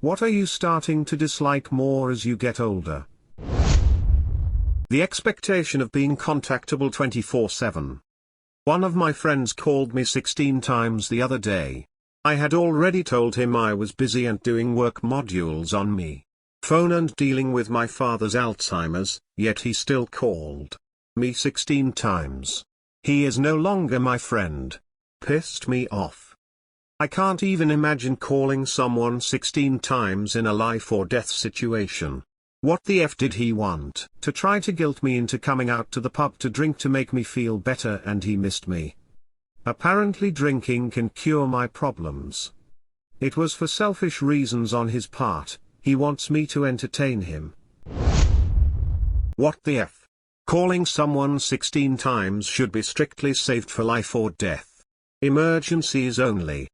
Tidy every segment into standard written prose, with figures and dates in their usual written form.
What are you starting to dislike more as you get older? The expectation of being contactable 24/7. One of my friends called me 16 times the other day. I had already told him I was busy and doing work modules on me phone and dealing with my father's Alzheimer's, yet he still called me 16 times. He is no longer my friend. Pissed me off. I can't even imagine calling someone 16 times in a life or death situation. What the F did he want? To try to guilt me into coming out to the pub to drink to make me feel better, and he missed me. Apparently drinking can cure my problems. It was for selfish reasons on his part. He wants me to entertain him. What the F? Calling someone 16 times should be strictly saved for life or death. Emergencies only.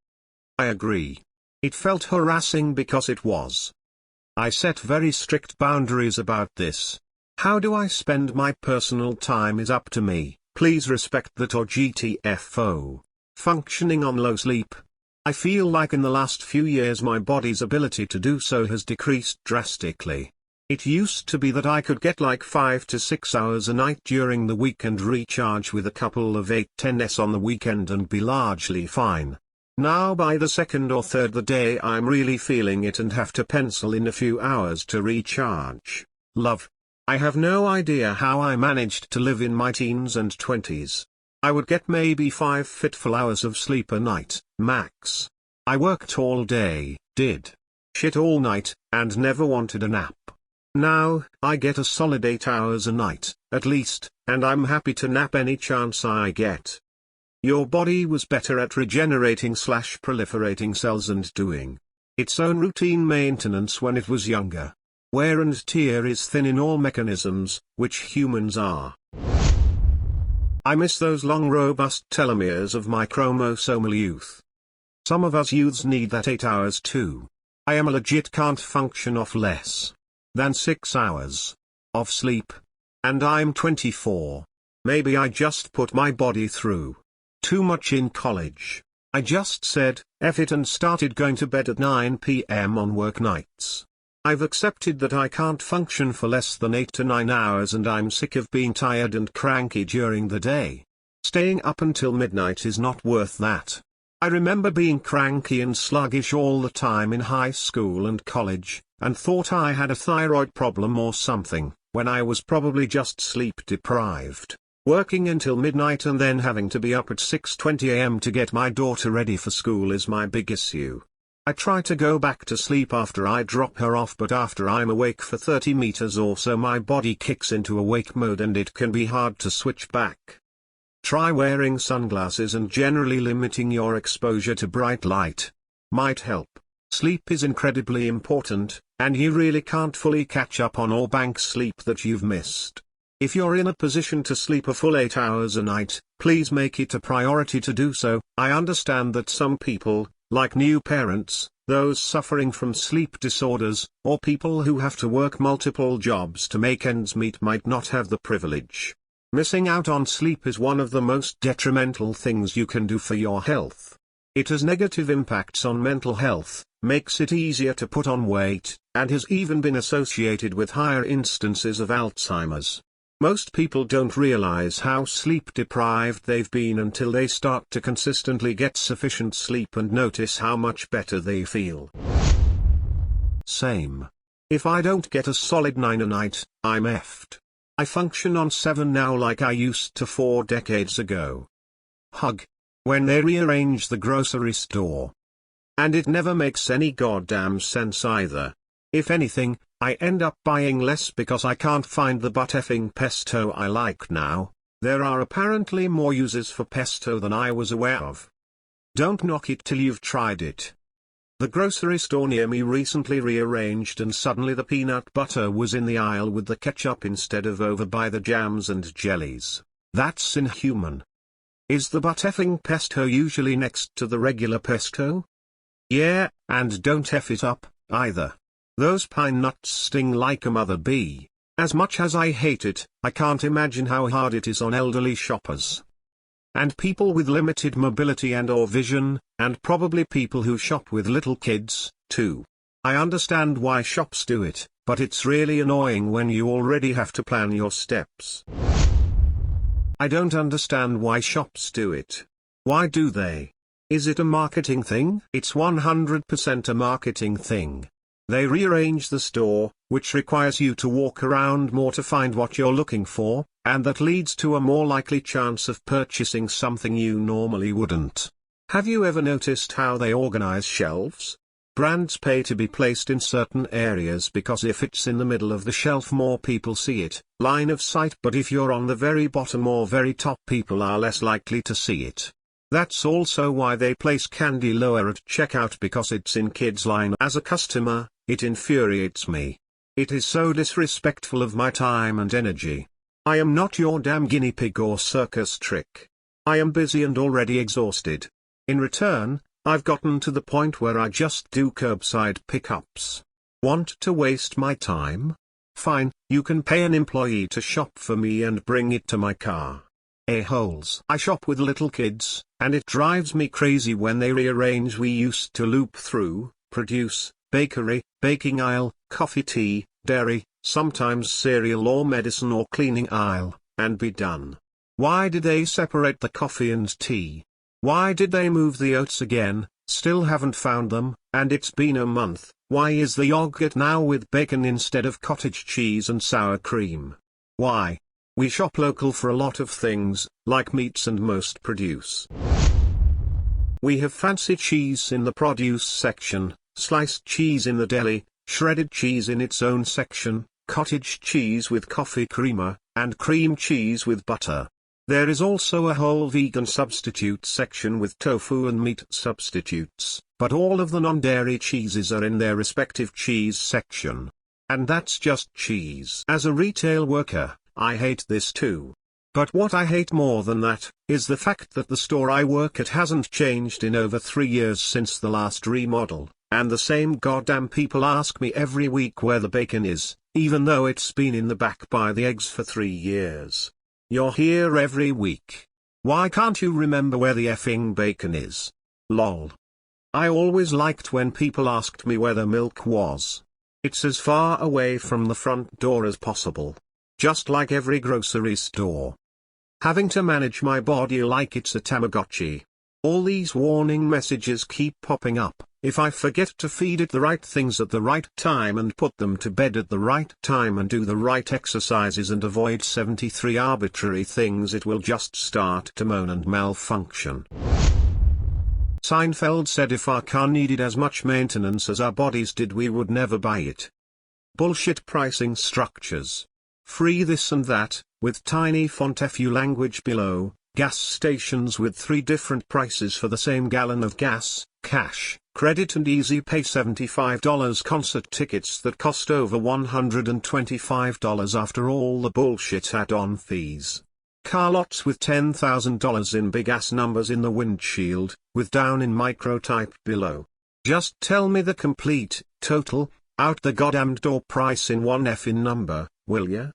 I agree. It felt harassing because it was. I set very strict boundaries about this. How do I spend my personal time is up to me, please respect that, or GTFO. Functioning on low sleep. I feel like in the last few years my body's ability to do so has decreased drastically. It used to be that I could get like 5 to 6 hours a night during the week and recharge with a couple of 8-10s on the weekend and be largely fine. Now by the second or third the day I'm really feeling it and have to pencil in a few hours to recharge. Love. I have no idea how I managed to live in my teens and 20s. I would get maybe 5 fitful hours of sleep a night, max. I worked all day, did shit all night, and never wanted a nap. Now, I get a solid 8 hours a night, at least, and I'm happy to nap any chance I get. Your body was better at regenerating/proliferating cells and doing its own routine maintenance when it was younger. Wear and tear is thin in all mechanisms, which humans are. I miss those long robust telomeres of my chromosomal youth. Some of us youths need that 8 hours too. I am a legit can't function off less than 6 hours of sleep. And I'm 24. Maybe I just put my body through too much in college. I just said, F it, and started going to bed at 9 p.m. on work nights. I've accepted that I can't function for less than 8 to 9 hours, and I'm sick of being tired and cranky during the day. Staying up until midnight is not worth that. I remember being cranky and sluggish all the time in high school and college, and thought I had a thyroid problem or something, when I was probably just sleep deprived. Working until midnight and then having to be up at 6:20 a.m. to get my daughter ready for school is my big issue. I try to go back to sleep after I drop her off, but after I'm awake for 30 meters or so my body kicks into awake mode and it can be hard to switch back. Try wearing sunglasses and generally limiting your exposure to bright light. Might help. Sleep is incredibly important, and you really can't fully catch up on or bank sleep that you've missed. If you're in a position to sleep a full 8 hours a night, please make it a priority to do so. I understand that some people, like new parents, those suffering from sleep disorders, or people who have to work multiple jobs to make ends meet, might not have the privilege. Missing out on sleep is one of the most detrimental things you can do for your health. It has negative impacts on mental health, makes it easier to put on weight, and has even been associated with higher instances of Alzheimer's. Most people don't realize how sleep deprived they've been until they start to consistently get sufficient sleep and notice how much better they feel. Same. If I don't get a solid 9 a night, I'm effed. I function on 7 now like I used to 4 decades ago. Hug. When they rearrange the grocery store. And it never makes any goddamn sense either. If anything, I end up buying less because I can't find the effing pesto I like now. There are apparently more uses for pesto than I was aware of. Don't knock it till you've tried it. The grocery store near me recently rearranged and suddenly the peanut butter was in the aisle with the ketchup instead of over by the jams and jellies. That's inhuman. Is the effing pesto usually next to the regular pesto? Yeah, and don't F it up, either. Those pine nuts sting like a mother bee. As much as I hate it, I can't imagine how hard it is on elderly shoppers. And people with limited mobility and or vision, and probably people who shop with little kids, too. I understand why shops do it, but it's really annoying when you already have to plan your steps. I don't understand why shops do it. Why do they? Is it a marketing thing? It's 100% a marketing thing. They rearrange the store, which requires you to walk around more to find what you're looking for, and that leads to a more likely chance of purchasing something you normally wouldn't. Have you ever noticed how they organize shelves? Brands pay to be placed in certain areas because if it's in the middle of the shelf more people see it, line of sight, but if you're on the very bottom or very top people are less likely to see it. That's also why they place candy lower at checkout because it's in kids' line. As a customer, it infuriates me. It is so disrespectful of my time and energy. I am not your damn guinea pig or circus trick. I am busy and already exhausted. In return, I've gotten to the point where I just do curbside pickups. Want to waste my time? Fine, you can pay an employee to shop for me and bring it to my car. A-holes. I shop with little kids, and it drives me crazy when they rearrange. We used to loop through produce, bakery, baking aisle, coffee, tea, dairy, sometimes cereal or medicine or cleaning aisle, and be done. Why did they separate the coffee and tea? Why did they move the oats again? Still haven't found them, and it's been a month. Why is the yogurt now with bacon instead of cottage cheese and sour cream? Why? We shop local for a lot of things, like meats and most produce. We have fancy cheese in the produce section, sliced cheese in the deli, shredded cheese in its own section, cottage cheese with coffee creamer, and cream cheese with butter. There is also a whole vegan substitute section with tofu and meat substitutes, but all of the non-dairy cheeses are in their respective cheese section. And that's just cheese. As a retail worker, I hate this too. But what I hate more than that, is the fact that the store I work at hasn't changed in over 3 years since the last remodel, and the same goddamn people ask me every week where the bacon is, even though it's been in the back by the eggs for 3 years. You're here every week. Why can't you remember where the effing bacon is? Lol. I always liked when people asked me where the milk was. It's as far away from the front door as possible. Just like every grocery store. Having to manage my body like it's a Tamagotchi. All these warning messages keep popping up. If I forget to feed it the right things at the right time and put them to bed at the right time and do the right exercises and avoid 73 arbitrary things, it will just start to moan and malfunction. Seinfeld said if our car needed as much maintenance as our bodies did, we would never buy it. Bullshit pricing structures. Free this and that, with tiny font FU language below, gas stations with 3 different prices for the same gallon of gas, cash, credit and easy pay $75 concert tickets that cost over $125 after all the bullshit add-on fees. Car lots with $10,000 in big-ass numbers in the windshield, with down in microtype below. Just tell me the complete, total, out the goddamn door price in one effing number, will ya?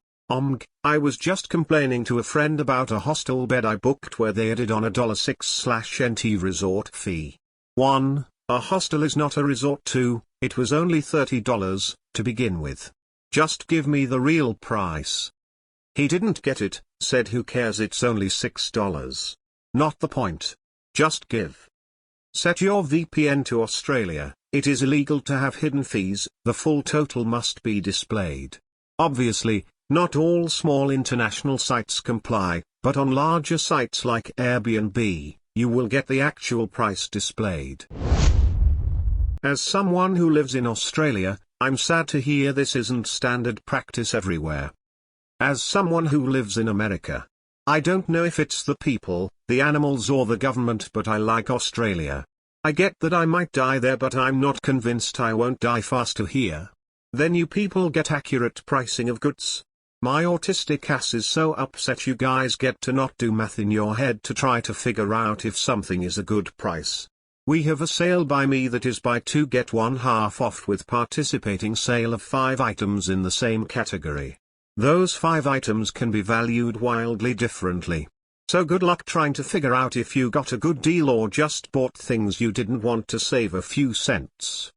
I was just complaining to a friend about a hostel bed I booked where they added on a $6/NT resort fee. 1. A hostel is not a resort. 2. It was only $30 to begin with. Just give me the real price. He didn't get it, said who cares, it's only $6. Not the point. Just give. Set your VPN to Australia. It is illegal to have hidden fees, the full total must be displayed. Obviously, not all small international sites comply, but on larger sites like Airbnb, you will get the actual price displayed. As someone who lives in Australia, I'm sad to hear this isn't standard practice everywhere. As someone who lives in America, I don't know if it's the people, the animals or the government, but I like Australia. I get that I might die there, but I'm not convinced I won't die faster here. Then you people get accurate pricing of goods. My autistic ass is so upset you guys get to not do math in your head to try to figure out if something is a good price. We have a sale by me that is buy 2 get 1 half off with participating sale of 5 items in the same category. Those 5 items can be valued wildly differently. So good luck trying to figure out if you got a good deal or just bought things you didn't want to save a few cents.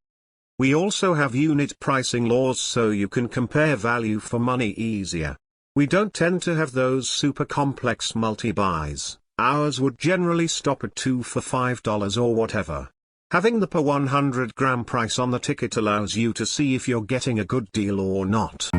We also have unit pricing laws so you can compare value for money easier. We don't tend to have those super complex multi-buys. Ours would generally stop at 2 for $5 or whatever. Having the per 100 gram price on the ticket allows you to see if you're getting a good deal or not.